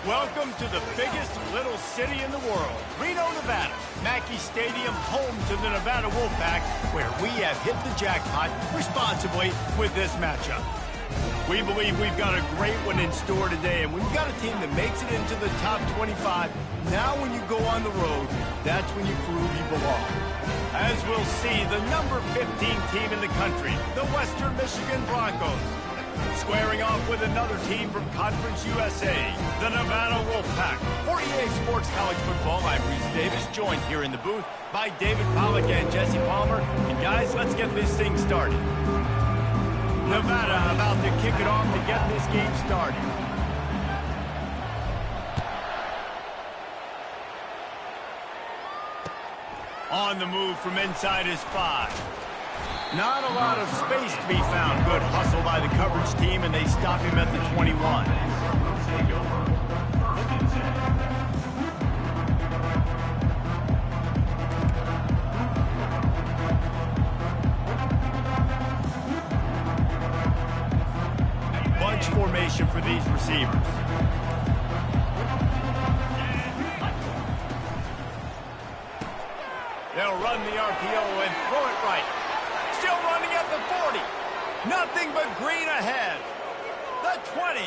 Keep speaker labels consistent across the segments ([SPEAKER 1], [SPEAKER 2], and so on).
[SPEAKER 1] Welcome to the biggest little city in the world, Reno, Nevada. Mackey Stadium, home to the Nevada Wolfpack, where we have hit the jackpot responsibly with this matchup. We believe we've got a great one in store today, and we've got a team that makes it into the top 25. Now when you go on the road, that's when you prove you belong. As we'll see, the number 15 team in the country, the Western Michigan Broncos, squaring off with another team from Conference USA, the Nevada Wolfpack. For EA Sports College Football, I'm Reese Davis, joined here in the booth by David Pollack and Jesse Palmer. And guys, let's get this thing started. Nevada about to kick it off to get this game started. On the move from inside his 5. Not a lot of space to be found. Good hustle by the coverage team, and they stop him at the 21. Bunch formation for these receivers. They'll run the RPO and throw it right. Still running at the 40. Nothing but green ahead. The 20.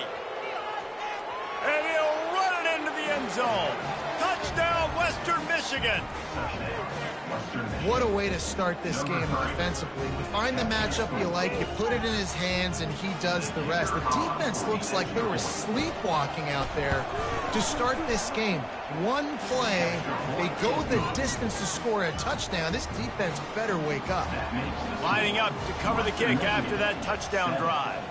[SPEAKER 1] And he'll run it into the end zone. Touchdown, Western Michigan.
[SPEAKER 2] What a way to start this game offensively. You find the matchup you like, you put it in his hands, and he does the rest. The defense looks like they were sleepwalking out there to start this game. One play, they go the distance to score a touchdown. This defense better wake up.
[SPEAKER 1] Lining up to cover the kick after that touchdown drive.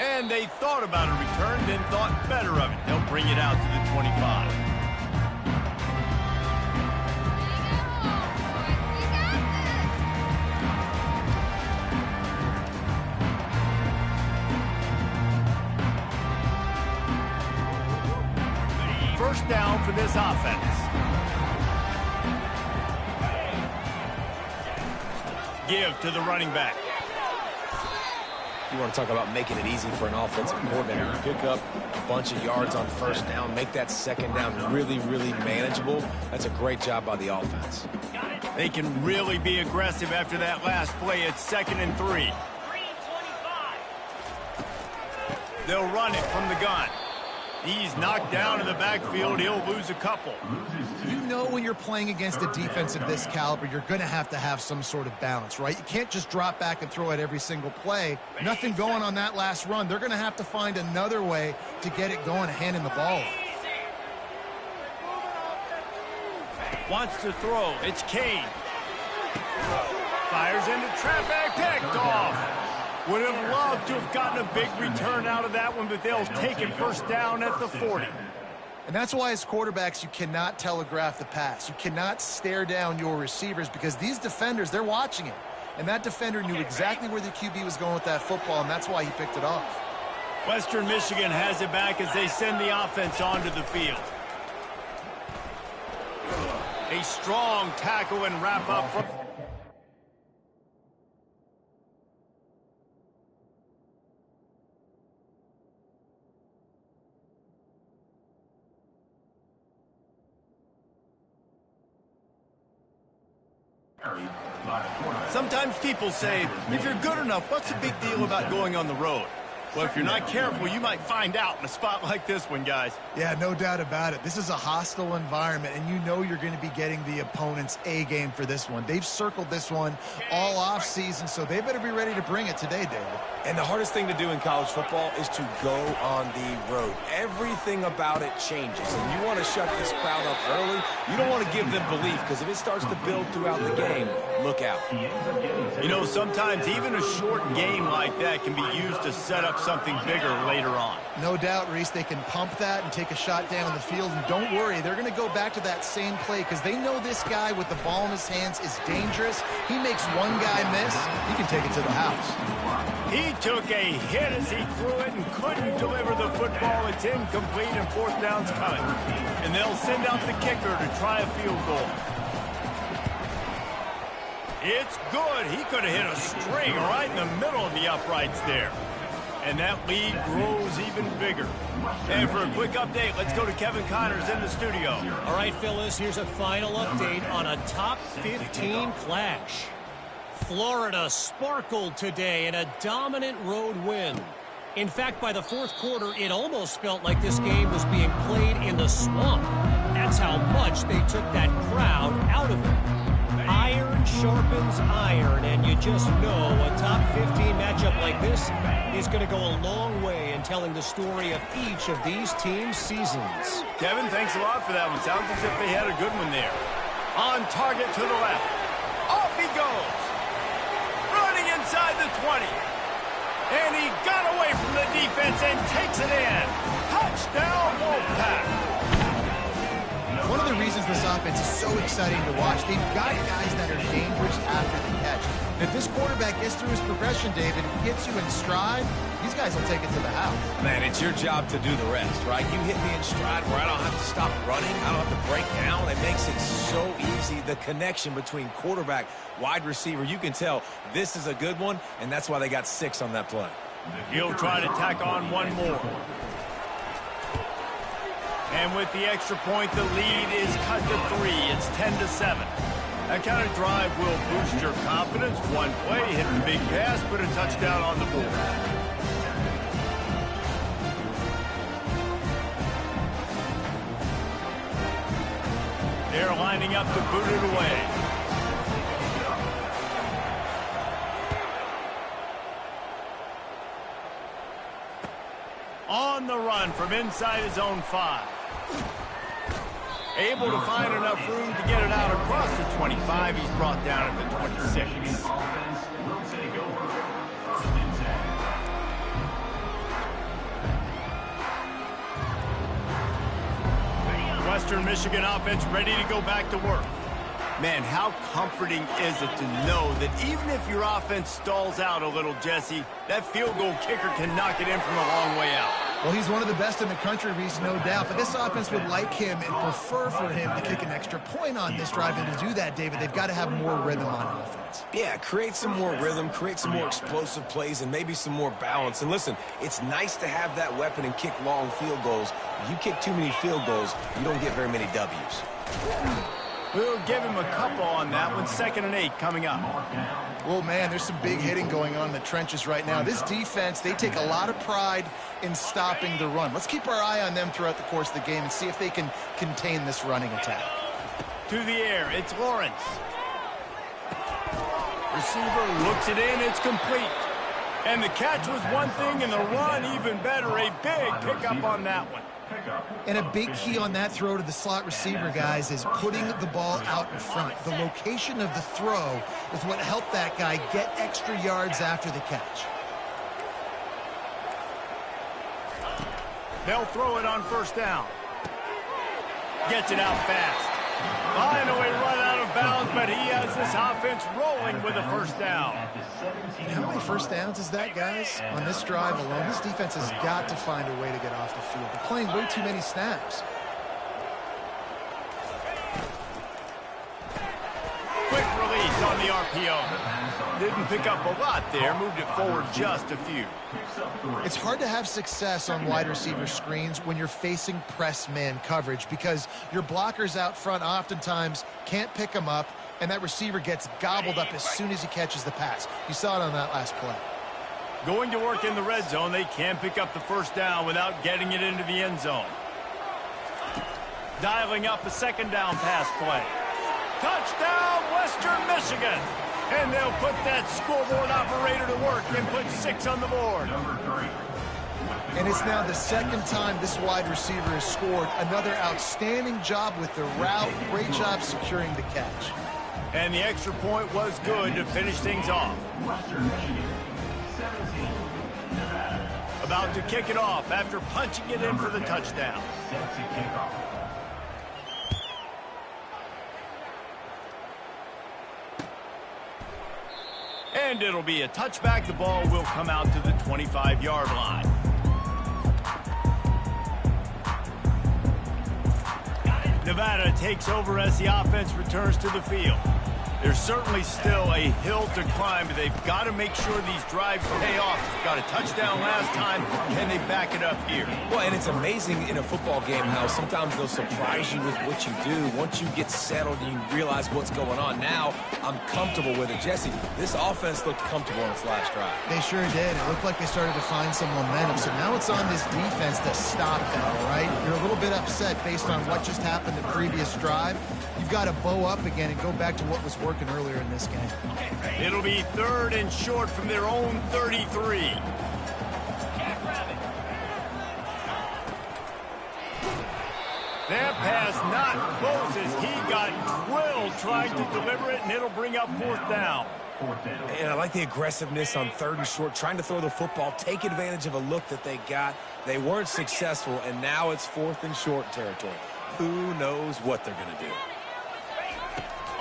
[SPEAKER 1] And they thought about a return, then thought better of it. They'll bring it out to the 25. First down for this offense. Give to the running back.
[SPEAKER 3] You want to talk about making it easy for an offensive coordinator. You pick up a bunch of yards on first down, make that second down really, really manageable. That's a great job by the offense.
[SPEAKER 1] They can really be aggressive after that last play. It's 2nd and 3. They'll run it from the gun. He's knocked down in the backfield. He'll lose a couple.
[SPEAKER 2] You know when you're playing against a defense of this caliber, you're going to have some sort of balance, right? You can't just drop back and throw at every single play. Nothing going on that last run. They're going to have to find another way to get it going, handing the ball off.
[SPEAKER 1] Wants to throw. It's Kane. Fires into traffic. Picked off. Would have loved to have gotten a big return out of that one, but they'll take it first down at the 40.
[SPEAKER 2] And that's why as quarterbacks, you cannot telegraph the pass. You cannot stare down your receivers because these defenders, they're watching it. And that defender knew exactly where the QB was going with that football, and that's why he picked it off.
[SPEAKER 1] Western Michigan has it back as they send the offense onto the field. A strong tackle and wrap up from... Sometimes people say, if you're good enough, what's the big deal about going on the road? Well, if you're not careful, you might find out in a spot like this one, guys.
[SPEAKER 2] Yeah, no doubt about it. This is a hostile environment, and you know you're going to be getting the opponent's A game for this one. They've circled this one all offseason, so they better be ready to bring it today, David.
[SPEAKER 3] And the hardest thing to do in college football is to go on the road. Everything about it changes, and you want to shut this crowd up early. You don't want to give them belief, because if it starts to build throughout the game, look out.
[SPEAKER 1] You know, sometimes even a short game like that can be used to set up something bigger later on.
[SPEAKER 2] No doubt, Reese, they can pump that and take a shot down the field, and don't worry, they're going to go back to that same play because they know this guy with the ball in his hands is dangerous. He makes one guy miss, he can take it to the house.
[SPEAKER 1] He took a hit as he threw it and couldn't deliver the football. It's incomplete and fourth down's coming. And they'll send out the kicker to try a field goal. It's good. He could have hit a string right in the middle of the uprights there. And that lead grows even bigger. And for a quick update, let's go to Kevin Connors in the studio.
[SPEAKER 4] All right, fellas, here's a final update on a top 15 clash. Florida sparkled today in a dominant road win. In fact, by the fourth quarter, it almost felt like this game was being played in the swamp. That's how much they took that crowd out of it. Iron sharpens iron, and you just know a top 15 matchup like this is going to go a long way in telling the story of each of these teams' seasons.
[SPEAKER 1] Kevin, thanks a lot for that one. Sounds as if they had a good one there. On target to the left. Off he goes. Running inside the 20. And he got away from the defense and takes it in. Touchdown, Wolfpack.
[SPEAKER 2] One of the reasons this offense is so exciting to watch, they've got guys that are dangerous after the catch. And if this quarterback gets through his progression, David, gets you in stride, these guys will take it to the house.
[SPEAKER 3] Man, it's your job to do the rest, right? You hit me in stride where I don't have to stop running. I don't have to break down. It makes it so easy. The connection between quarterback, wide receiver, you can tell this is a good one, and that's why they got 6 on that play.
[SPEAKER 1] He'll try to tack on one more. And with the extra point, the lead is cut to 3. It's 10-7. That kind of drive will boost your confidence. One play, hit the big pass, put a touchdown on the board. They're lining up to boot it away. On the run from inside his own 5. Able to find enough room to get it out across the 25. He's brought down at the 26. Western Michigan offense ready to go back to work. Man, how comforting is it to know that even if your offense stalls out a little, Jesse, that field goal kicker can knock it in from a long way out.
[SPEAKER 2] Well, he's one of the best in the country, Reese, no doubt. But this offense would like him and prefer for him to kick an extra point on this drive. And to do that, David, they've got to have more rhythm on offense.
[SPEAKER 3] Yeah, create some more rhythm, create some more explosive plays, and maybe some more balance. And listen, it's nice to have that weapon and kick long field goals. If you kick too many field goals, you don't get very many W's.
[SPEAKER 1] We'll give him a couple on that one. 2nd and 8 coming up.
[SPEAKER 2] Well, man, there's some big hitting going on in the trenches right now. This defense, they take a lot of pride in stopping the run. Let's keep our eye on them throughout the course of the game and see if they can contain this running attack.
[SPEAKER 1] To the air, it's Lawrence. Receiver looks it in, it's complete. And the catch was one thing, and the run even better. A big pickup on that one.
[SPEAKER 2] And a big key on that throw to the slot receiver, guys, is putting the ball out in front. The location of the throw is what helped that guy get extra yards after the catch.
[SPEAKER 1] They'll throw it on 1st down. Gets it out fast. Finally run out of bounds, but he has this offense rolling with a 1st down.
[SPEAKER 2] And how many 1st downs is that, guys? On this drive alone, this defense has got to find a way to get off the field. They're playing way too many snaps.
[SPEAKER 1] Quick release on the RPO. Didn't pick up a lot there, moved it forward just a few.
[SPEAKER 2] It's hard to have success on wide receiver screens when you're facing press man coverage because your blockers out front oftentimes can't pick them up, and that receiver gets gobbled up as soon as he catches the pass. You saw it on that last play.
[SPEAKER 1] Going to work in the red zone, they can pick up the 1st down without getting it into the end zone. Dialing up a 2nd down pass play. Touchdown, Western Michigan! And they'll put that scoreboard operator to work and put 6 on the board.
[SPEAKER 2] And it's now the 2nd time this wide receiver has scored. Another outstanding job with the route. Great job securing the catch.
[SPEAKER 1] And the extra point was good to finish things off. About to kick it off after punching it in for the touchdown. And it'll be a touchback. The ball will come out to the 25-yard line. Nevada takes over as the offense returns to the field. There's certainly still a hill to climb, but they've got to make sure these drives pay off. Got a touchdown last time. Can they back it up here?
[SPEAKER 3] Well, and it's amazing in a football game how sometimes they'll surprise you with what you do. Once you get settled and you realize what's going on, now I'm comfortable with it. Jesse, this offense looked comfortable on its last drive.
[SPEAKER 2] They sure did. It looked like they started to find some momentum. So now it's on this defense to stop that, all right? You're a little bit upset based on what just happened the previous drive. You've got to bow up again and go back to what was working earlier in this game.
[SPEAKER 1] It'll be 3rd and short from their own 33. That pass not close as he got drilled trying to deliver it, and it'll bring up 4th down.
[SPEAKER 3] And I like the aggressiveness on 3rd and short, trying to throw the football, take advantage of a look that they got. They weren't successful, and now it's 4th and short territory. Who knows what they're going to do?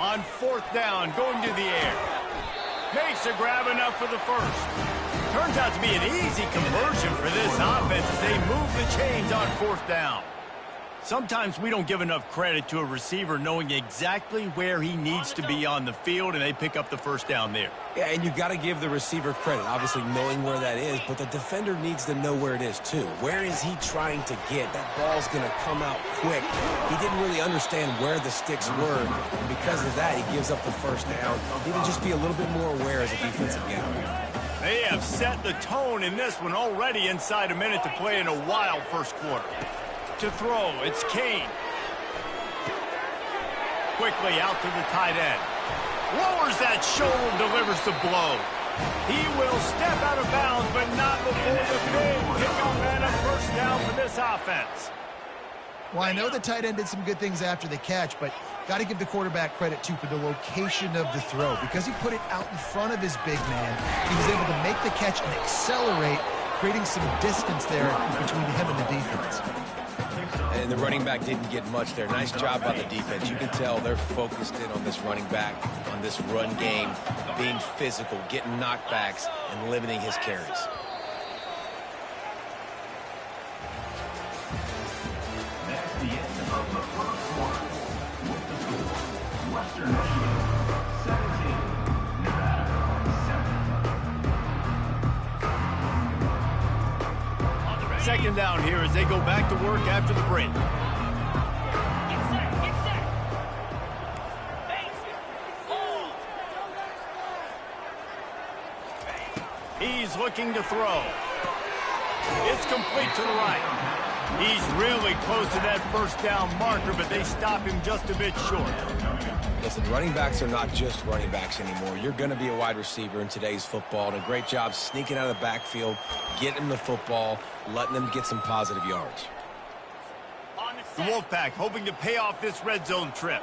[SPEAKER 1] On 4th down, going to the air. Makes a grab enough for the first. Turns out to be an easy conversion for this offense as they move the chains on 4th down. Sometimes we don't give enough credit to a receiver knowing exactly where he needs to be on the field, and they pick up the 1st down there.
[SPEAKER 3] Yeah, and you got to give the receiver credit, obviously knowing where that is, but the defender needs to know where it is too. Where is he trying to get? That ball's going to come out quick. He didn't really understand where the sticks were, and because of that, he gives up the 1st down. He needs to just be a little bit more aware as a defensive guy.
[SPEAKER 1] They have set the tone in this one already inside a minute to play in a wild first quarter. To throw, it's Kane. Quickly out to the tight end. Lowers that shoulder, delivers the blow. He will step out of bounds, but not before the big kickoff and a 1st down for this offense.
[SPEAKER 2] Well, I know the tight end did some good things after the catch, but got to give the quarterback credit, too, for the location of the throw. Because he put it out in front of his big man, he was able to make the catch and accelerate, creating some distance there between him and the defense.
[SPEAKER 3] And the running back didn't get much there. Nice job by the defense. You can tell they're focused in on this running back, on this run game, being physical, getting knockbacks, and limiting his carries.
[SPEAKER 5] That's the end of the first quarter. With the score, Western Michigan 17, Nevada 7.
[SPEAKER 1] 2nd down here as they go back to work after the break. He's looking to throw. It's complete to the right. He's really close to that 1st down marker, but they stop him just a bit short.
[SPEAKER 3] Listen, running backs are not just running backs anymore. You're going to be a wide receiver in today's football. And a great job sneaking out of the backfield, getting them the football, letting them get some positive yards.
[SPEAKER 1] The Wolfpack hoping to pay off this red zone trip.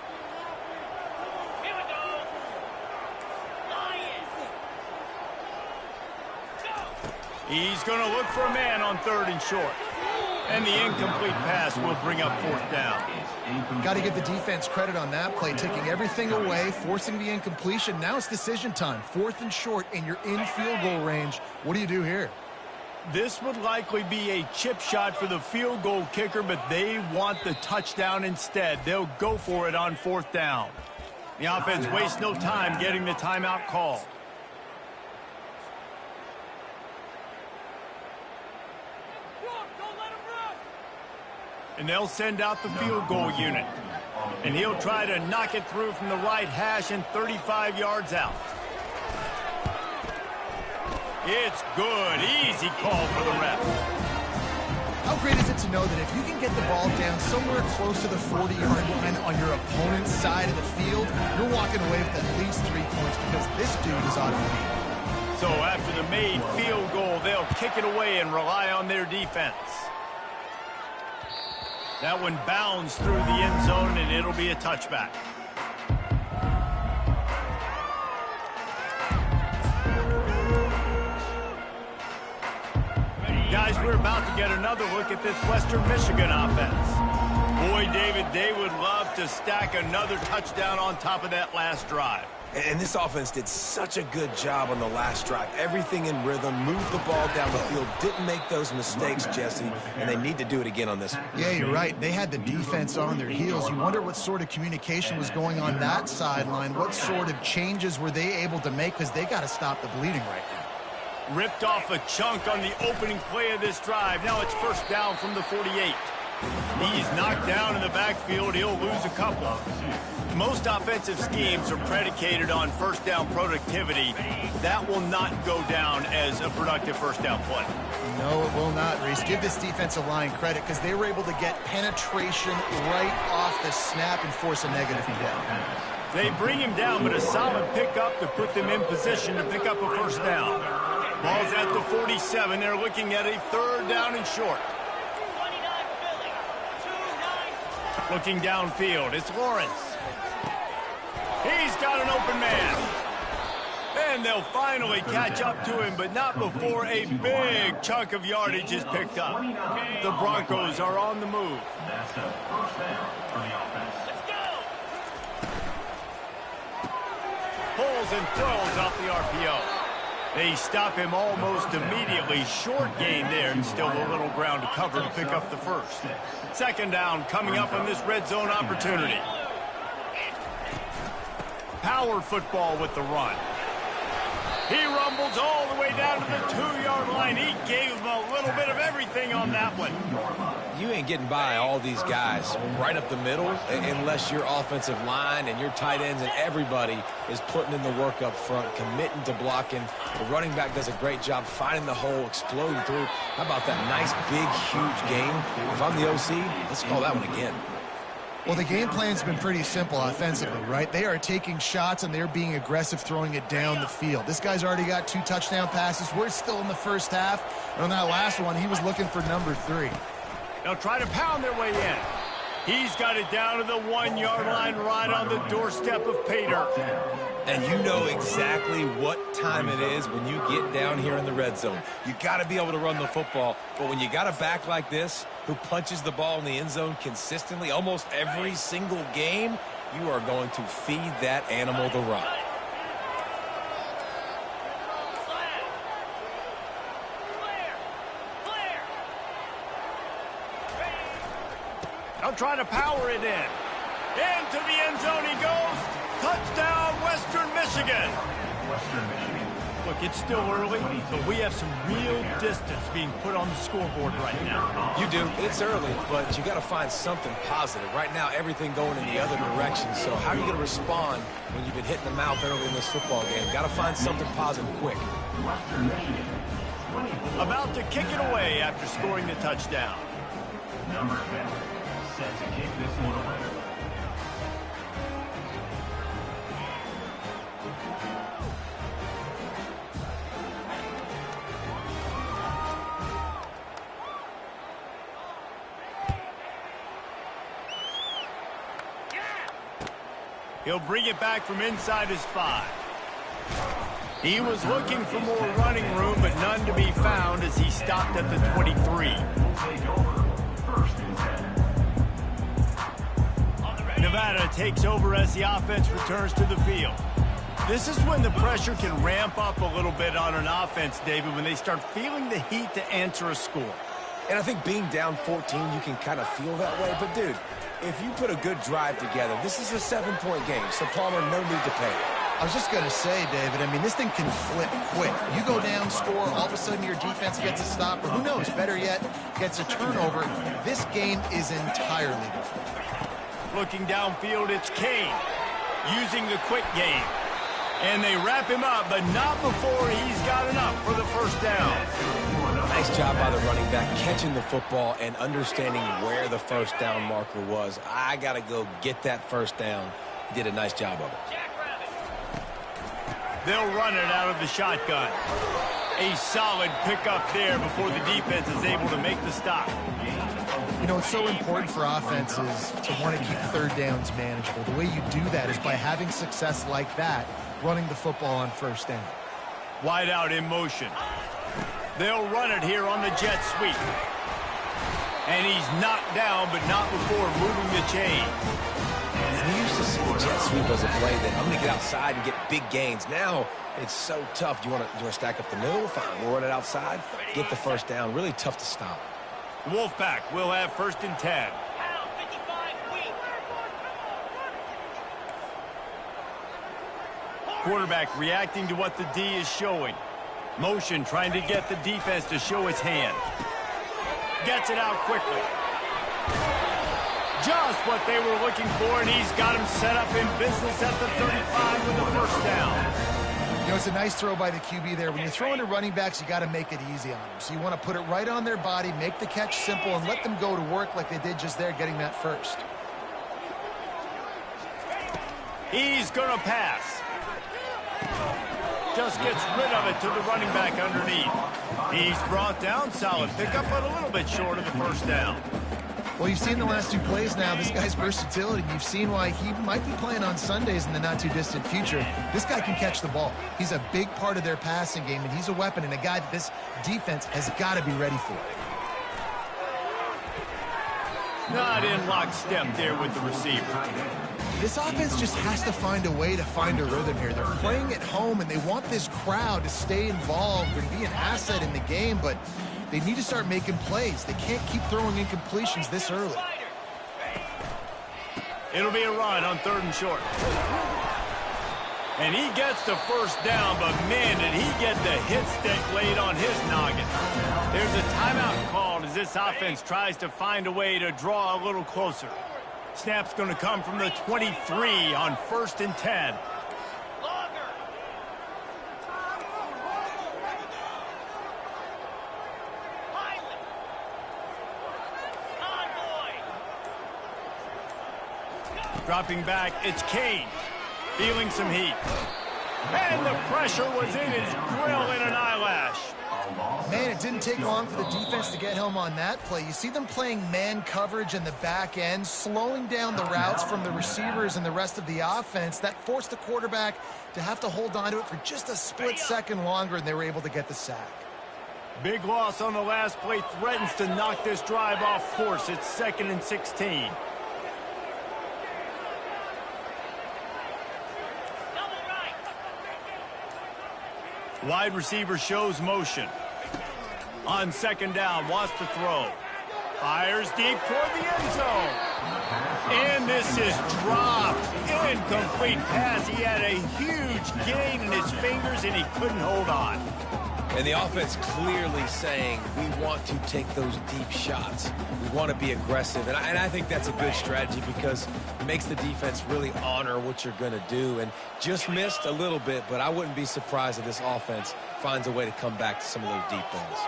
[SPEAKER 1] He's going to look for a man on 3rd and short. And the incomplete pass will bring up 4th down.
[SPEAKER 2] Got to give the defense credit on that play, taking everything away, forcing the incompletion. Now it's decision time. 4th and short, and you're in field goal range. What do you do here?
[SPEAKER 1] This would likely be a chip shot for the field goal kicker, but they want the touchdown instead. They'll go for it on 4th down. The offense wastes no time getting the timeout call. And they'll send out the field goal unit. And he'll try to knock it through from the right hash and 35 yards out. It's good. Easy call for the ref.
[SPEAKER 2] How great is it to know that if you can get the ball down somewhere close to the 40-yard line on your opponent's side of the field, you're walking away with at least 3 points because this dude is on the
[SPEAKER 1] So after the made field goal, they'll kick it away and rely on their defense. That one bounds through the end zone, and it'll be a touchback. Guys, we're about to get another look at this Western Michigan offense. Boy, David, they would love to stack another touchdown on top of that last drive.
[SPEAKER 3] And this offense did such a good job on the last drive. Everything in rhythm, moved the ball down the field, didn't make those mistakes, Jesse, and they need to do it again on this one.
[SPEAKER 2] Yeah, you're right. They had the defense on their heels. You wonder what sort of communication was going on that sideline. What sort of changes were they able to make, because they got to stop the bleeding right now.
[SPEAKER 1] Ripped off a chunk on the opening play of this drive. Now it's first down from the 48. He's knocked down in the backfield. He'll lose a couple. Most offensive schemes are predicated on first down productivity. That will not go down as a productive first down play.
[SPEAKER 2] No, it will not, Reese. Give this defensive line credit, because they were able to get penetration right off the snap and force a negative down.
[SPEAKER 1] They bring him down, but a solid pickup to put them in position to pick up a first down. Ball's at the 47. They're looking at a third down and short. Looking downfield, it's Lawrence. He's got an open man. And they'll finally catch up to him, but not before a big chunk of yardage is picked up. The Broncos are on the move.
[SPEAKER 5] That's a first down for the offense.
[SPEAKER 1] Pulls and throws off the RPO. They stop him almost immediately. Short gain there, and still a little ground to cover to pick up the first. Second down coming up on this red zone opportunity. Power football with the run. He rumbles all the way down to the 2-yard line. He gave him a little bit of everything on that one.
[SPEAKER 3] You ain't getting by all these guys right up the middle unless your offensive line and your tight ends and everybody is putting in the work up front, committing to blocking. The running back does a great job finding the hole, exploding through. How about that nice, big, huge game? If I'm the OC, let's call that one again.
[SPEAKER 2] Well, the game plan's been pretty simple offensively, right? They are taking shots, and they're being aggressive, throwing it down the field. This guy's already got 2 touchdown passes. We're still in the first half. And on that last one, he was looking for number 3.
[SPEAKER 1] They'll try to pound their way in. He's got it down to the 1-yard line, right on the doorstep of Pater.
[SPEAKER 3] And you know exactly what time it is when you get down here in the red zone. You got to be able to run the football. But when you got a back like this who punches the ball in the end zone consistently almost every single game, you are going to feed that animal the rock.
[SPEAKER 1] They'll try to power it in. Into the end zone he goes. Touchdown, Western Michigan.
[SPEAKER 5] Western Michigan.
[SPEAKER 1] Look, it's still early, but we have some real distance being put on the scoreboard right now.
[SPEAKER 3] You do. It's early, but you got to find something positive. Right now, everything going in the other direction. So how are you going to respond when you've been hitting the mouth early in this football game? Got to find something positive quick.
[SPEAKER 5] Western Michigan.
[SPEAKER 1] About to kick it away after scoring the touchdown.
[SPEAKER 5] Number 10. Set to kick this one away.
[SPEAKER 1] He'll bring it back from inside his 5. He was looking for more running room, but none to be found as he stopped at the 23.
[SPEAKER 5] Will take over. First and 10.
[SPEAKER 1] Nevada takes over as the offense returns to the field. This is when the pressure can ramp up a little bit on an offense, David, when they start feeling the heat to answer a score.
[SPEAKER 3] And I think being down 14, you can kind of feel that way. But, dude, if you put a good drive together, this is a 7-point game. So, Palmer, no need to pay.
[SPEAKER 2] I was just going to say, David, I mean, this thing can flip quick. You go down, score, all of a sudden your defense gets a stop, or who knows, better yet, gets a turnover. This game is entirely different.
[SPEAKER 1] Looking downfield, it's Kane using the quick game. And they wrap him up, but not before he's got enough for the first down.
[SPEAKER 3] Nice job by the running back, catching the football and understanding where the first down marker was. I got to go get that first down. He did a nice job of it.
[SPEAKER 1] They'll run it out of the shotgun. A solid pickup there before the defense is able to make the stop.
[SPEAKER 2] You know, it's so important for offenses to want to keep third downs manageable. The way you do that is by having success like that, running the football on first down.
[SPEAKER 1] Wide out in motion. They'll run it here on the jet sweep. And he's knocked down, but not before moving the chain.
[SPEAKER 3] And you used to see the jet sweep as a play that I'm going to get outside and get big gains. Now it's so tough. Do you want to stack up the middle? Fine. We'll run it outside. Get the first down. Really tough to stop.
[SPEAKER 1] Wolfpack will have 1st and 10. Quarterback reacting to what the D is showing. Motion trying to get the defense to show his hand. Gets it out quickly. Just what they were looking for, and he's got him set up in business at the 35 with the 1st down.
[SPEAKER 2] You know, it's a nice throw by the QB there. When you're throwing to running backs, you got to make it easy on them. So you want to put it right on their body, make the catch simple, and let them go to work like they did just there, getting that first.
[SPEAKER 1] He's going to pass. Just gets rid of it to the running back underneath. He's brought down. Solid pickup, but a little bit short of the 1st down.
[SPEAKER 2] Well, you've seen the last 2 plays now. This guy's versatility. You've seen why he might be playing on Sundays in the not-too-distant future. This guy can catch the ball. He's a big part of their passing game, and he's a weapon and a guy that this defense has got to be ready for.
[SPEAKER 1] Not in lockstep there with the receiver.
[SPEAKER 2] This offense just has to find a way to find a rhythm here. They're playing at home, and they want this crowd to stay involved and be an asset in the game, but they need to start making plays. They can't keep throwing incompletions this early.
[SPEAKER 1] It'll be a run on 3rd and short. And he gets the 1st down, but man, did he get the hit stick laid on his noggin. There's a timeout called as this offense tries to find a way to draw a little closer. Snap's going to come from the 23 on 1st and 10. Dropping back, it's Kane. Feeling some heat. And the pressure was in his grill in an eyelash.
[SPEAKER 2] Man, it didn't take long for the defense to get home on that play. You see them playing man coverage in the back end, slowing down the routes from the receivers and the rest of the offense. That forced the quarterback to have to hold on to it for just a split second longer, and they were able to get the sack.
[SPEAKER 1] Big loss on the last play threatens to knock this drive off course. It's 2nd and 16. Wide receiver shows motion. On 2nd down, wants to throw. Fires deep toward the end zone. And this is dropped. Incomplete pass. He had a huge gain in his fingers, and he couldn't hold on.
[SPEAKER 3] And the offense clearly saying, we want to take those deep shots. We want to be aggressive. And I think that's a good strategy because it makes the defense really honor what you're going to do. And just missed a little bit, but I wouldn't be surprised if this offense finds a way to come back to some of those deep ones.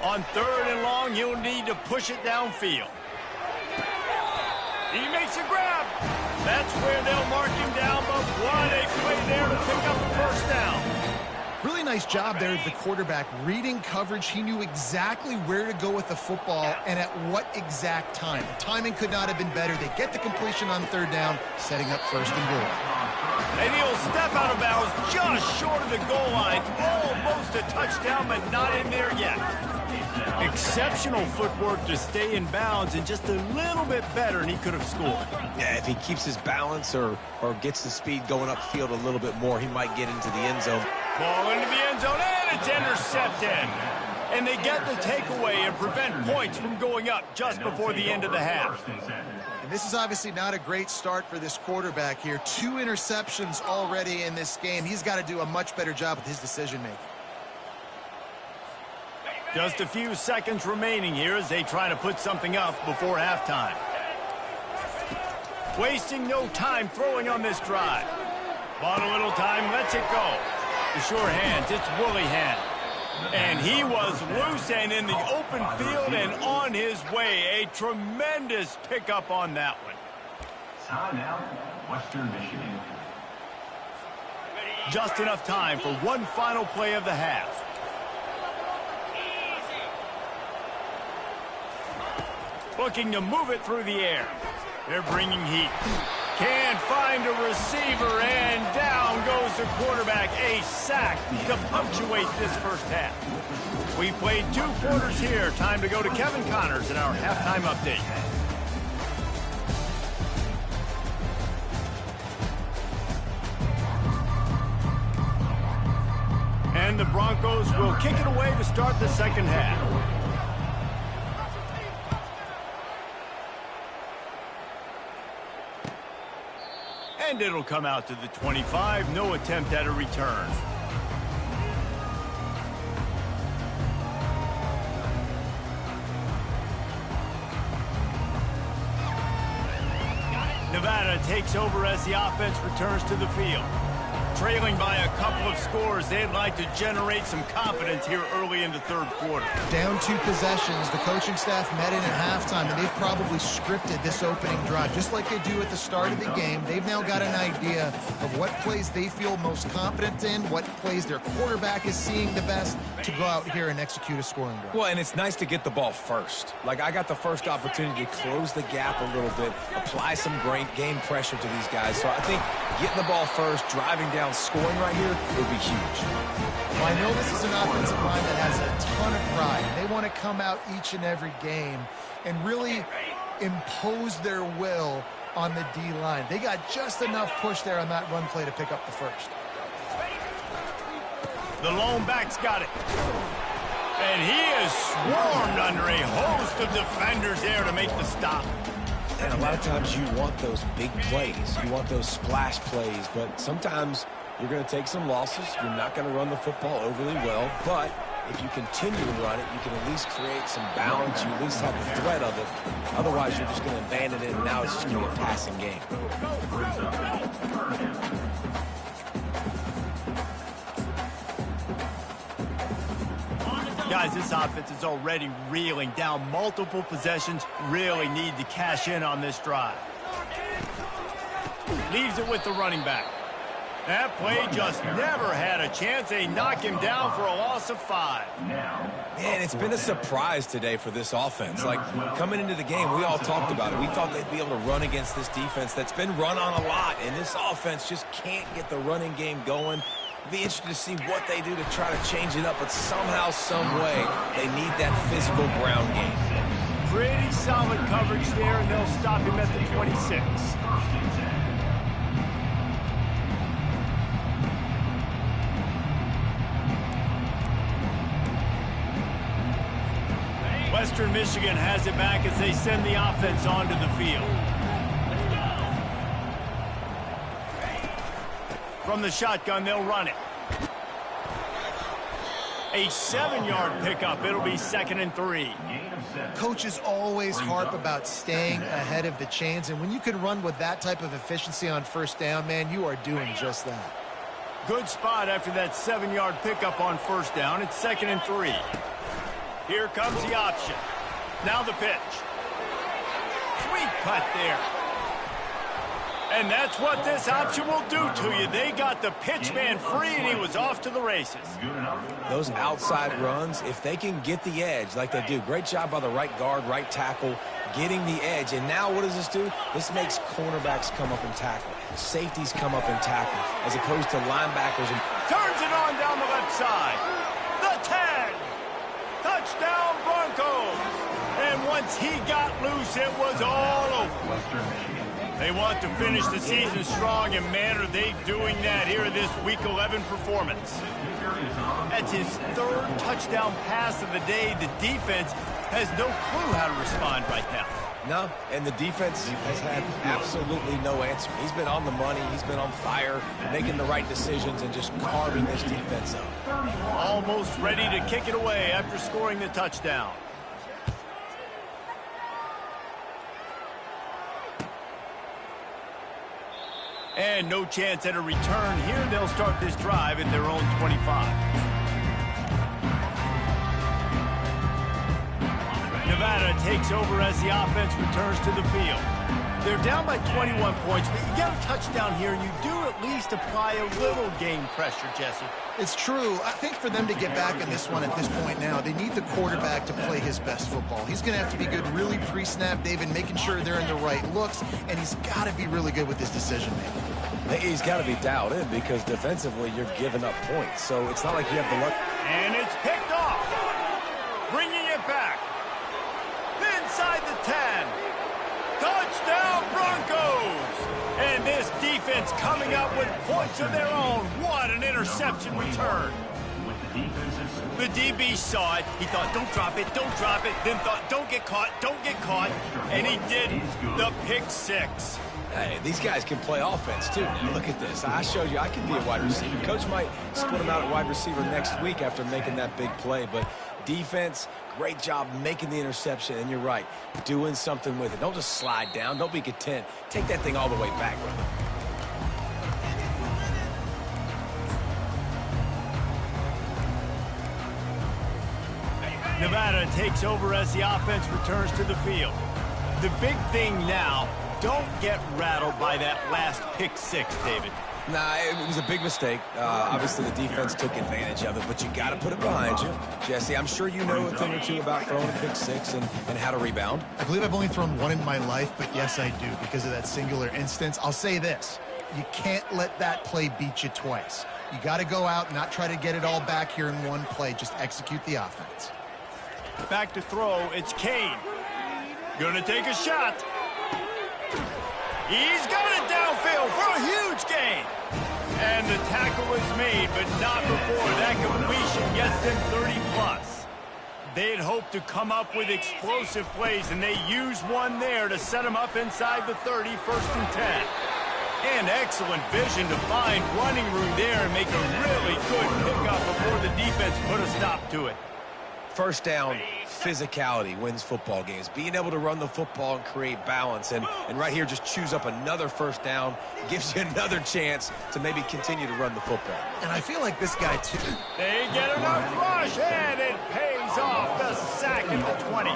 [SPEAKER 1] On 3rd and long, he'll need to push it downfield. He makes a grab. That's where they'll mark him down, but what a play there to pick up the 1st down.
[SPEAKER 2] Really nice job there of the quarterback. Reading coverage, he knew exactly where to go with the football and at what exact time. The timing could not have been better. They get the completion on 3rd down, setting up 1st and goal.
[SPEAKER 1] And he'll step out of bounds just short of the goal line. Almost a touchdown, but not in there yet. Exceptional footwork to stay in bounds, and just a little bit better, and he could have scored.
[SPEAKER 3] Yeah, if he keeps his balance or gets the speed going upfield a little bit more, he might get into the end zone.
[SPEAKER 1] Ball into the end zone, and it's intercepted. And they get the takeaway and prevent points from going up just before the end of the half.
[SPEAKER 2] And this is obviously not a great start for this quarterback here. 2 interceptions already in this game. He's got to do a much better job with his decision-making.
[SPEAKER 1] Just a few seconds remaining here as they try to put something up before halftime. Wasting no time throwing on this drive. Bought a little time, lets it go. The sure hands, it's Woolly hand. And he was loose and in the open field and on his way. A tremendous pickup on that one.
[SPEAKER 5] Timeout, Western Michigan.
[SPEAKER 1] Just enough time for one final play of the half. Looking to move it through the air. They're bringing heat. Can't find a receiver, and down goes the quarterback. A sack to punctuate this first half. We played 2 quarters here. Time to go to Kevin Connors in our halftime update. And the Broncos will kick it away to start the second half. And it'll come out to the 25. No attempt at a return. Nevada takes over as the offense returns to the field. Trailing by a couple of scores, they'd like to generate some confidence here early in the third quarter.
[SPEAKER 2] Down 2 possessions, the coaching staff met in at halftime, and they've probably scripted this opening drive. Just like they do at the start of the game, they've now got an idea of what plays they feel most confident in, what plays their quarterback is seeing the best to go out here and execute a scoring drive.
[SPEAKER 3] Well, and it's nice to get the ball first. Like, I got the first opportunity to close the gap a little bit, apply some great game pressure to these guys. So I think getting the ball first, driving down, scoring right here would be huge.
[SPEAKER 2] Well, I know this is an offensive line that has a ton of pride. They want to come out each and every game and really impose their will on the D-line. They got just enough push there on that run play to pick up the first.
[SPEAKER 1] The lone back's got it. And he is swarmed under a host of defenders there to make the stop.
[SPEAKER 3] And a lot of times you want those big plays. You want those splash plays. But sometimes you're going to take some losses. You're not going to run the football overly well. But if you continue to run it, you can at least create some balance. You at least have the threat of it. Otherwise, you're just going to abandon it, and now it's just going to be a passing game.
[SPEAKER 1] Guys, this offense is already reeling down multiple possessions. Really need to cash in on this drive. Leaves it with the running back. That play just never had a chance. They knock him down for a loss of 5.
[SPEAKER 3] Man, it's been a surprise today for this offense. Like, coming into the game, we all talked about it. We thought they'd be able to run against this defense that's been run on a lot, and this offense just can't get the running game going. Be interested to see what they do to try to change it up, but somehow, some way, they need that physical ground game.
[SPEAKER 1] Pretty solid coverage there, and they'll stop him at the 26. Western Michigan has it back as they send the offense onto the field. From the shotgun, they'll run it. A 7-yard pickup. It'll be 2nd and 3.
[SPEAKER 2] Coaches always harp about staying ahead of the chains, and when you can run with that type of efficiency on first down, man, you are doing just that.
[SPEAKER 1] Good spot after that 7-yard pickup on first down. It's 2nd and 3. Here comes the option. Now the pitch. Sweet cut there. And that's what this option will do to you. They got the pitch man free, and he was off to the races.
[SPEAKER 3] Those outside runs, if they can get the edge like they do, great job by the right guard, right tackle, getting the edge. And now what does this do? This makes cornerbacks come up and tackle. Safeties come up and tackle, as opposed to linebackers. And
[SPEAKER 1] turns it on down the left side. The 10. Touchdown, Broncos. And once he got loose, it was all over. They want to finish the season strong, and man, are they doing that here in this Week 11 performance. That's his 3rd touchdown pass of the day. The defense has no clue how to respond right now.
[SPEAKER 3] No, and the defense has had absolutely no answer. He's been on the money. He's been on fire, making the right decisions and just carving this defense up.
[SPEAKER 1] Almost ready to kick it away after scoring the touchdown. And no chance at a return here. They'll start this drive at their own 25. Nevada takes over as the offense returns to the field. They're down by 21 points, but you get a touchdown here, and you do at at least apply a little game pressure, Jesse.
[SPEAKER 2] It's true. I think for them to get back in this one at this point now, they need the quarterback to play his best football. He's going to have to be good really pre-snap, David, making sure they're in the right looks, and he's got to be really good with his decision-making.
[SPEAKER 3] He's got to be dialed in because defensively you're giving up points. So it's not like you have the luck.
[SPEAKER 1] And it's picked off. Bringing it back. Inside the 10. Touchdown Broncos. And this defense coming up with points of their own. What an interception return. The DB saw it. He thought, don't drop it, don't drop it. Then thought, don't get caught, don't get caught. And he did the pick six.
[SPEAKER 3] Hey, these guys can play offense, too. Now, look at this. I showed you I can be a wide receiver. Coach might split him out at wide receiver next week after making that big play. But defense, great job making the interception. And you're right, doing something with it. Don't just slide down. Don't be content. Take that thing all the way back, brother.
[SPEAKER 1] Nevada takes over as the offense returns to the field. The big thing now, don't get rattled by that last pick six, David.
[SPEAKER 3] Nah, it was a big mistake. Obviously, the defense took advantage of it, but you got to put it behind you. Jesse, I'm sure you know a thing or two about throwing a pick six and how to rebound.
[SPEAKER 2] I believe I've only thrown one in my life, but yes, I do because of that singular instance. I'll say this. You can't let that play beat you twice. You got to go out and not try to get it all back here in one play. Just execute the offense.
[SPEAKER 1] Back to throw, it's Kane. Gonna take a shot. He's got it downfield for a huge gain. And the tackle was made, but not before that completion gets them 30+. They'd hoped to come up with explosive plays, and they used one there to set them up inside the 30, 1st and 10. And excellent vision to find running room there and make a really good pickup before the defense put a stop to it.
[SPEAKER 3] First down, physicality wins football games. Being able to run the football and create balance. And right here, just choose up another first down. Gives you another chance to maybe continue to run the football.
[SPEAKER 2] And I feel like this guy, too.
[SPEAKER 1] They get enough rush, and it pays off. The sack at the 20.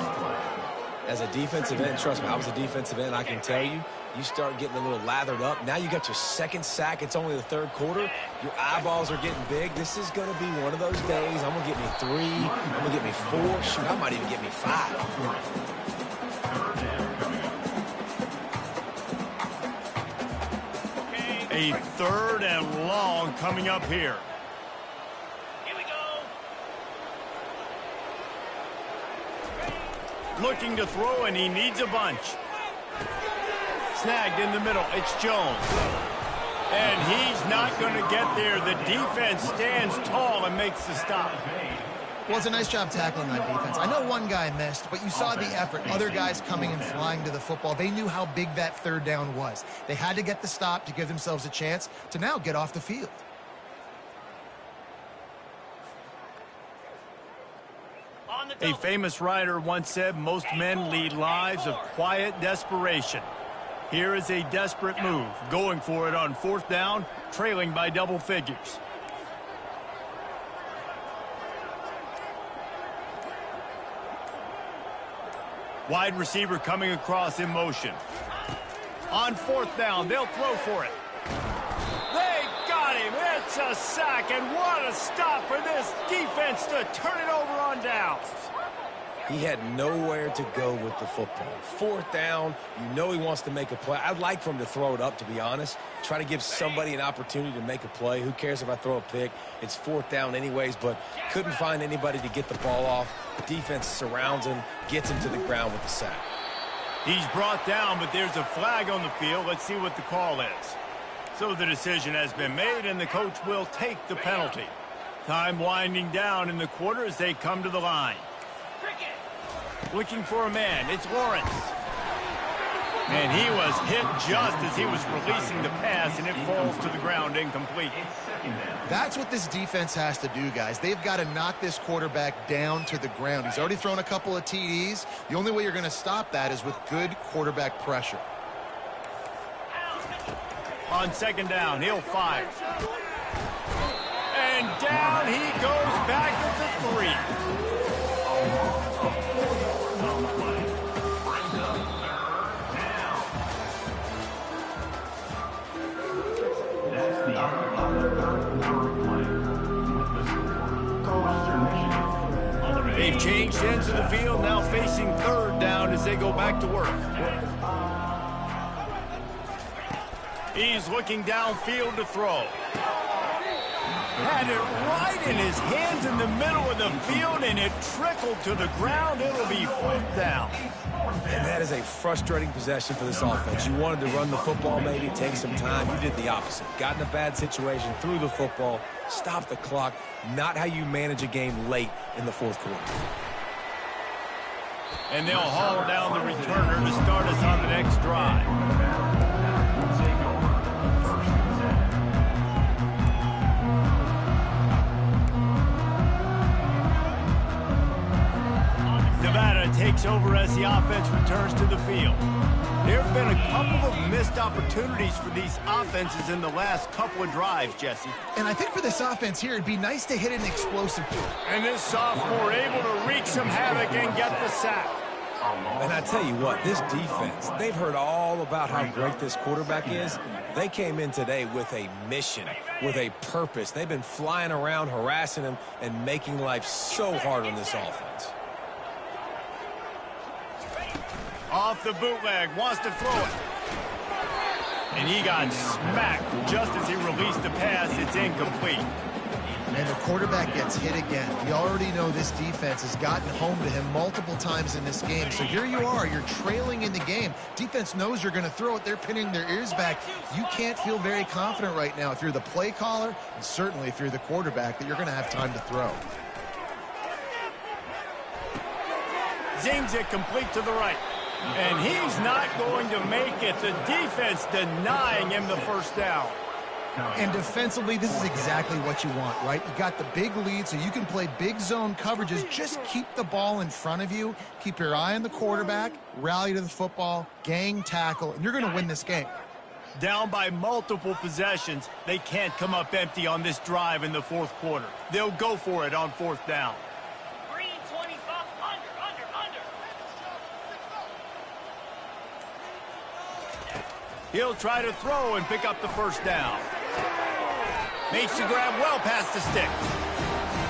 [SPEAKER 3] As a defensive end, trust me, I was a defensive end. I can tell you, you start getting a little lathered up. Now you got your second sack. It's only the 3rd quarter. Your eyeballs are getting big. This is going to be one of those days. I'm going to get me 3. I'm going to get me 4. Shoot, I might even get me 5.
[SPEAKER 1] A 3rd and long coming up here. Here we go. Looking to throw, and he needs a bunch. Snagged in the middle. It's Jones. And he's not going to get there. The defense stands tall and makes the stop.
[SPEAKER 2] Well, it's a nice job tackling that defense. I know one guy missed, but you saw the effort. Other guys coming and flying to the football. They knew how big that 3rd down was. They had to get the stop to give themselves a chance to now get off the field.
[SPEAKER 1] A famous writer once said, most men lead lives of quiet desperation. Here is a desperate move, going for it on 4th down, trailing by double figures. Wide receiver coming across in motion. On 4th down, they'll throw for it. They got him. It's a sack, and what a stop for this defense to turn it over on downs.
[SPEAKER 3] He had nowhere to go with the football. 4th down, you know he wants to make a play. I'd like for him to throw it up, to be honest. Try to give somebody an opportunity to make a play. Who cares if I throw a pick? It's 4th down anyways, but couldn't find anybody to get the ball off. The defense surrounds him, gets him to the ground with the sack.
[SPEAKER 1] He's brought down, but there's a flag on the field. Let's see what the call is. So the decision has been made, and the coach will take the penalty. Time winding down in the quarter as they come to the line. Looking for a man. It's Lawrence. And he was hit just as he was releasing the pass, and it falls to the ground incomplete.
[SPEAKER 2] That's what this defense has to do, guys. They've got to knock this quarterback down to the ground. He's already thrown a couple of TDs. The only way you're going to stop that is with good quarterback pressure.
[SPEAKER 1] On 2nd down, he'll fire. And down he goes back at the 3. They've changed ends of the field, now facing third down as they go back to work. He's looking downfield to throw. Had it right in his hands in the middle of the field, and it trickled to the ground. It'll be fourth down.
[SPEAKER 3] And that is a frustrating possession for this offense. You wanted to run the football, maybe take some time. You did the opposite. Got in a bad situation, threw the football, stopped the clock. Not how you manage a game late in the fourth quarter.
[SPEAKER 1] And they'll haul down the returner to start us on the next drive. Nevada takes over as the offense returns to the field. There have been a couple of missed opportunities for these offenses in the last couple of drives, Jesse.
[SPEAKER 2] And I think for this offense here, it'd be nice to hit an explosive play.
[SPEAKER 1] And this sophomore able to wreak some havoc and get the sack.
[SPEAKER 3] And I tell you what, this defense, they've heard all about how great this quarterback is. They came in today with a mission, with a purpose. They've been flying around, harassing him, and making life so hard on this offense.
[SPEAKER 1] Off the bootleg, wants to throw it. And he got smacked just as he released the pass. It's incomplete.
[SPEAKER 2] And the quarterback gets hit again. We already know this defense has gotten home to him multiple times in this game. So here you are, you're trailing in the game. Defense knows you're going to throw it. They're pinning their ears back. You can't feel very confident right now if you're the play caller, and certainly if you're the quarterback, that you're going to have time to throw.
[SPEAKER 1] Zings it complete to the right. And he's not going to make it. The defense denying him the first down.
[SPEAKER 2] And defensively, this is exactly what you want, right? You got the big lead, so you can play big zone coverages. Just keep the ball in front of you. Keep your eye on the quarterback. Rally to the football. Gang tackle. And you're going to win this game.
[SPEAKER 1] Down by multiple possessions. They can't come up empty on this drive in the fourth quarter. They'll go for it on fourth down. He'll try to throw and pick up the first down. Makes the grab well past the stick.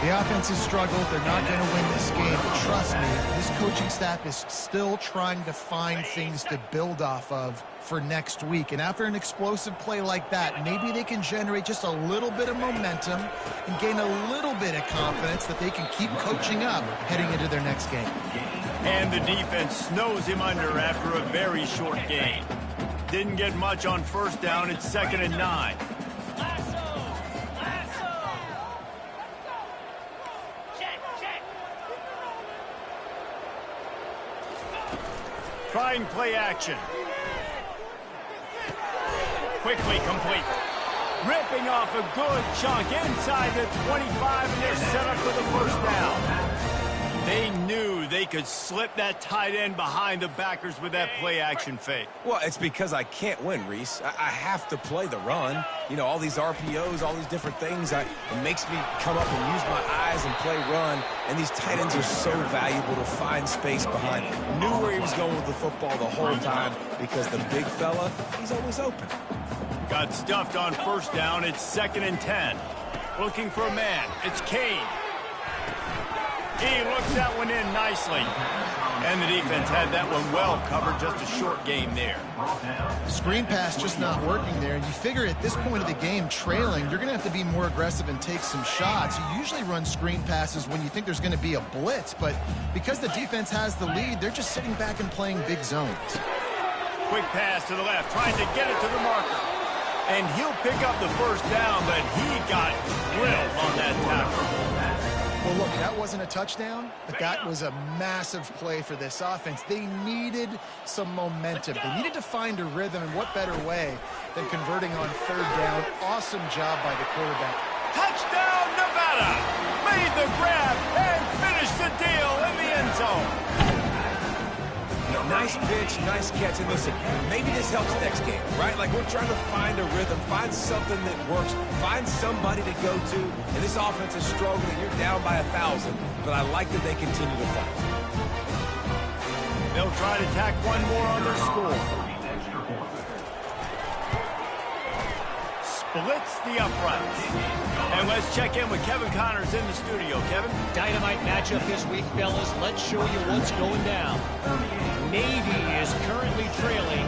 [SPEAKER 2] The offense has struggled. They're not going to win this game. But trust me, this coaching staff is still trying to find things to build off of for next week. And after an explosive play like that, maybe they can generate just a little bit of momentum and gain a little bit of confidence that they can keep coaching up heading into their next game.
[SPEAKER 1] And the defense snows him under after a very short game. Didn't get much on first down. It's 2nd and 9. Trying play action. Quickly complete. Ripping off a good chunk inside the 25, and they're set up for the first down. They knew they could slip that tight end behind the backers with that play action fake.
[SPEAKER 3] Well, it's because I can't win, Reese. I have to play the run. You know, all these RPOs, all these different things. It makes me come up and use my eyes and play run. And these tight ends are so valuable to find space behind. Knew where he was going with the football the whole time because the big fella, he's always open.
[SPEAKER 1] Got stuffed on first down. It's 2nd and 10. Looking for a man. It's Kane. He looks that one in nicely. And the defense had that one well covered. Just a short game there.
[SPEAKER 2] Screen pass just not working there. And you figure at this point of the game, trailing, you're going to have to be more aggressive and take some shots. You usually run screen passes when you think there's going to be a blitz. But because the defense has the lead, they're just sitting back and playing big zones.
[SPEAKER 1] Quick pass to the left, trying to get it to the marker. And he'll pick up the first down, but he got drilled on that tackle.
[SPEAKER 2] Well, look, that wasn't a touchdown, but that was a massive play for this offense. They needed some momentum. They needed to find a rhythm, and what better way than converting on third down. Awesome job by the quarterback.
[SPEAKER 1] Touchdown, Nevada! Made the grab and finished the deal in the end zone.
[SPEAKER 3] Nice pitch, nice catch. And listen, maybe this helps next game, right? Like we're trying to find a rhythm, find something that works, find somebody to go to. And this offense is struggling. You're down by 1,000, but I like that they continue to fight.
[SPEAKER 1] They'll try to tack one more on their score. blitz the uprights. And let's check in with Kevin Connors in the studio. Kevin?
[SPEAKER 4] Dynamite matchup this week, fellas. Let's show you what's going down. Navy is currently trailing,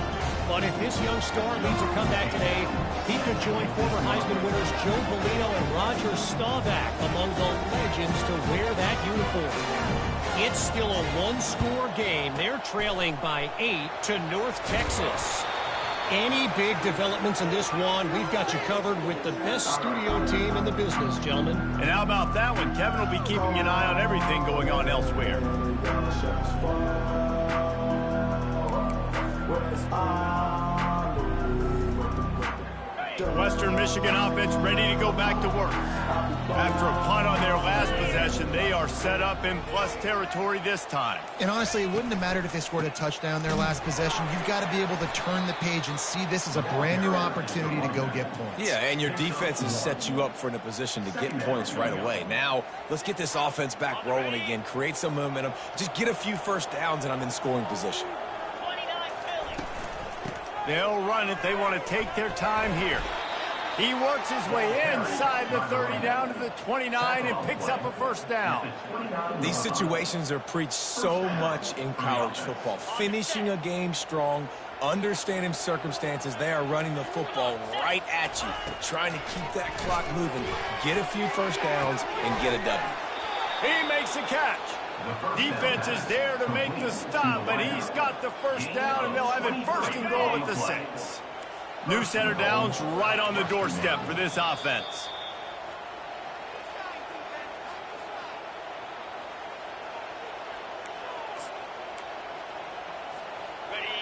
[SPEAKER 4] but if this young star leads a comeback today, he could join former Heisman winners Joe Bellino and Roger Staubach among the legends to wear that uniform. It's still a one-score game. They're trailing by 8 to North Texas. Any big developments in this one, we've got you covered with the best studio team in the business, gentlemen.
[SPEAKER 1] And how about that one? Kevin will be keeping an eye on everything going on elsewhere. Western Michigan offense ready to go back to work. After a punt on their last possession, they are set up in plus territory this time.
[SPEAKER 2] And honestly, it wouldn't have mattered if they scored a touchdown their last possession. You've got to be able to turn the page and see this as a brand new opportunity to go get points.
[SPEAKER 3] Yeah, and your defense has set you up for in a position to get points right away. Now, let's get this offense back rolling again, create some momentum, just get a few first downs, and I'm in scoring position.
[SPEAKER 1] They'll run it. They want to take their time here. He works his way inside the 30 down to the 29 and picks up a first down.
[SPEAKER 3] These situations are preached so much in college football. Finishing a game strong, understanding circumstances. They are running the football right at you, trying to keep that clock moving, get a few first downs, and get a W.
[SPEAKER 1] He makes a catch. Defense is there to make the stop, but he's got the first down, and they'll have it first and goal at the 6. New center downs right on the doorstep for this offense.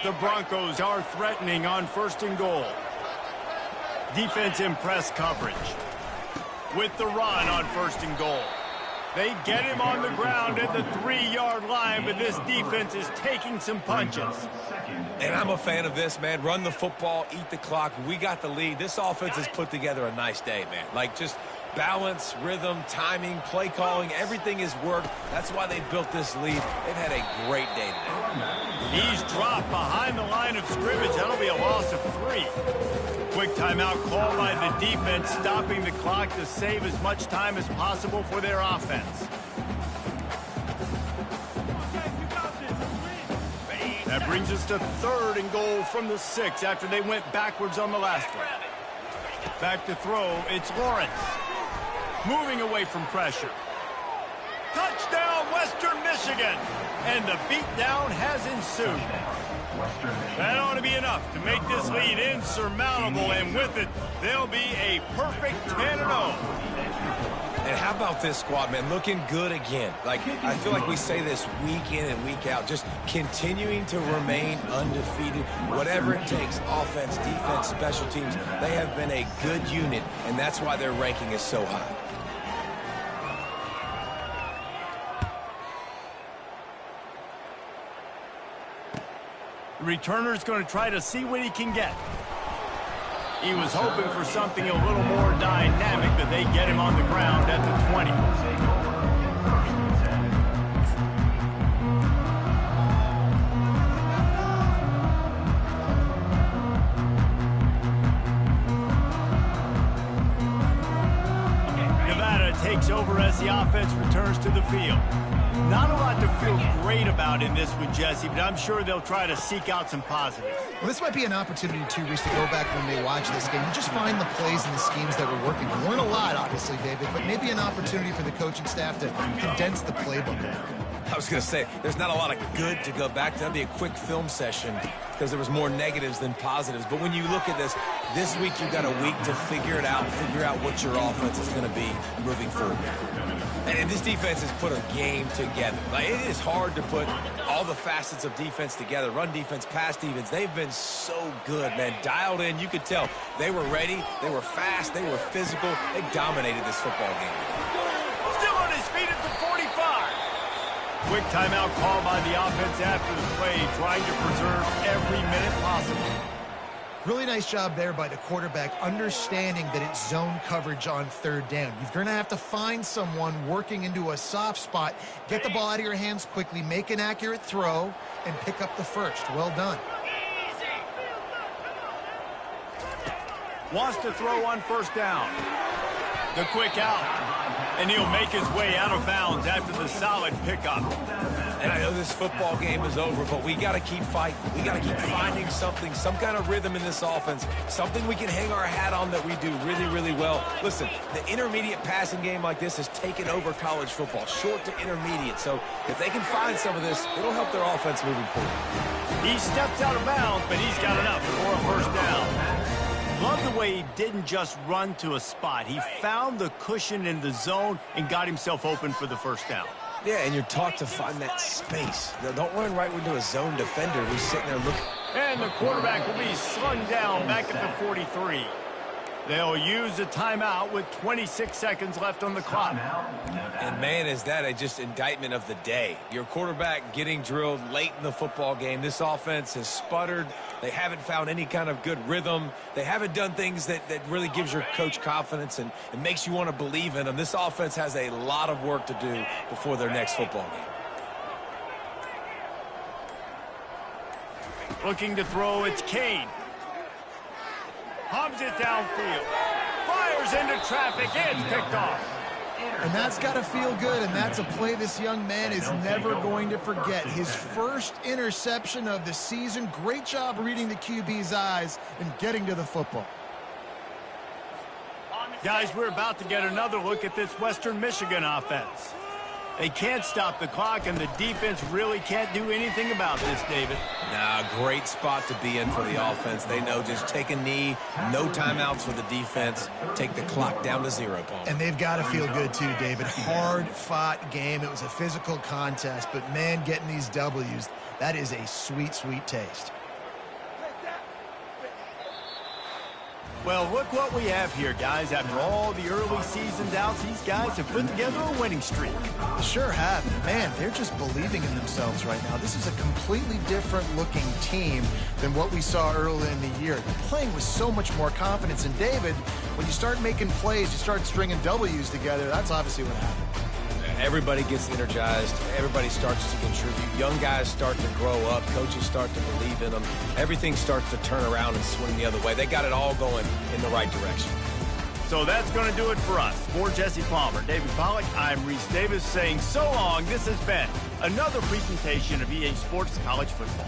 [SPEAKER 1] The Broncos are threatening on first and goal. Defense in press coverage. With the run on first and goal. They get him on the ground at the 3-yard line, but this defense is taking some punches.
[SPEAKER 3] And I'm a fan of this, man. Run the football, eat the clock. We got the lead. This offense has put together a nice day, man. Like, just balance, rhythm, timing, play calling, everything has worked. That's why they built this lead. They've had a great day today.
[SPEAKER 1] He's dropped behind the line of scrimmage. That'll be a loss of 3. Quick timeout called by the defense, stopping the clock to save as much time as possible for their offense. That brings us to third and goal from the 6 after they went backwards on the last one. Back to throw, it's Lawrence. Moving away from pressure. Touchdown, Western Michigan! And the beatdown has ensued. That ought to be enough to make this lead insurmountable, and with it, they'll be a perfect 10-0.
[SPEAKER 3] And how about this squad, man? Looking good again. Like, I feel like we say this week in and week out, just continuing to remain undefeated. Whatever it takes, offense, defense, special teams, they have been a good unit, and that's why their ranking is so high.
[SPEAKER 1] The returner's going to try to see what he can get. He was hoping for something a little more dynamic, but they get him on the ground at the 20. Nevada takes over as the offense returns to the field. Not a lot to feel great about in this one, Jesse, but I'm sure they'll try to seek out some positives.
[SPEAKER 2] Well, this might be an opportunity, too, Reese, to go back when they watch this game and just find the plays and the schemes that were working. There weren't a lot, obviously, David, but maybe an opportunity for the coaching staff to condense the playbook.
[SPEAKER 3] I was going to say, there's not a lot of good to go back to. That'd be a quick film session because there was more negatives than positives. But when you look at this week you've got a week to figure it out, figure out what your offense is going to be moving forward. And this defense has put a game together. Like, it is hard to put all the facets of defense together. Run defense, pass defense. They've been so good, man. Dialed in. You could tell they were ready. They were fast. They were physical. They dominated this football game.
[SPEAKER 1] Still on his feet at the 45. Quick timeout call by the offense after the play, trying to preserve every minute possible.
[SPEAKER 2] Really nice job there by the quarterback, understanding that it's zone coverage on third down. You're going to have to find someone working into a soft spot, get the ball out of your hands quickly, make an accurate throw, and pick up the first. Well done.
[SPEAKER 1] Wants to throw on first down. The quick out. And he'll make his way out of bounds after the solid pickup.
[SPEAKER 3] And I know this football game is over, but we got to keep fighting. We got to keep finding something, some kind of rhythm in this offense, something we can hang our hat on that we do really, really well. Listen, the intermediate passing game like this has taken over college football, short to intermediate. So if they can find some of this, it'll help their offense moving forward.
[SPEAKER 1] He steps out of bounds, but he's got enough for a first down. Love the way he didn't just run to a spot. He found the cushion in the zone and got himself open for the first down.
[SPEAKER 3] Yeah, and you're taught to find that space. Now, don't run right into a zone defender who's sitting there looking.
[SPEAKER 1] And the quarterback will be slung down back at the 43. They'll use a timeout with 26 seconds left on the clock.
[SPEAKER 3] And, man, is that a just indictment of the day. Your quarterback getting drilled late in the football game. This offense has sputtered. They haven't found any kind of good rhythm. They haven't done things that really gives your coach confidence and it makes you want to believe in them. This offense has a lot of work to do before their next football game.
[SPEAKER 1] Looking to throw, it's Kane. Hubs it downfield. Fires into traffic. It's picked off.
[SPEAKER 2] And that's got to feel good, and that's a play this young man is never going to forget. His first interception of the season. Great job reading the QB's eyes and getting to the football.
[SPEAKER 1] Guys, we're about to get another look at this Western Michigan offense. They can't stop the clock, and the defense really can't do anything about this, David.
[SPEAKER 3] Nah, great spot to be in for the offense. They know just take a knee, no timeouts for the defense, take the clock down to 0, Paul.
[SPEAKER 2] And they've got to feel good too, David. Hard-fought game. It was a physical contest, but, man, getting these W's, that is a sweet, sweet taste.
[SPEAKER 1] Well, look what we have here, guys. After all the early season doubts, these guys have put together a winning streak.
[SPEAKER 2] They sure have. Man, they're just believing in themselves right now. This is a completely different-looking team than what we saw early in the year. They're playing with so much more confidence. And, David, when you start making plays, you start stringing W's together, that's obviously what happened.
[SPEAKER 3] Everybody gets energized. Everybody starts to contribute. Young guys start to grow up. Coaches start to believe in them. Everything starts to turn around and swing the other way. They got it all going in the right direction.
[SPEAKER 1] So that's going to do it for us. For Jesse Palmer, David Pollack, I'm Reese Davis saying so long. This has been another presentation of EA Sports College Football.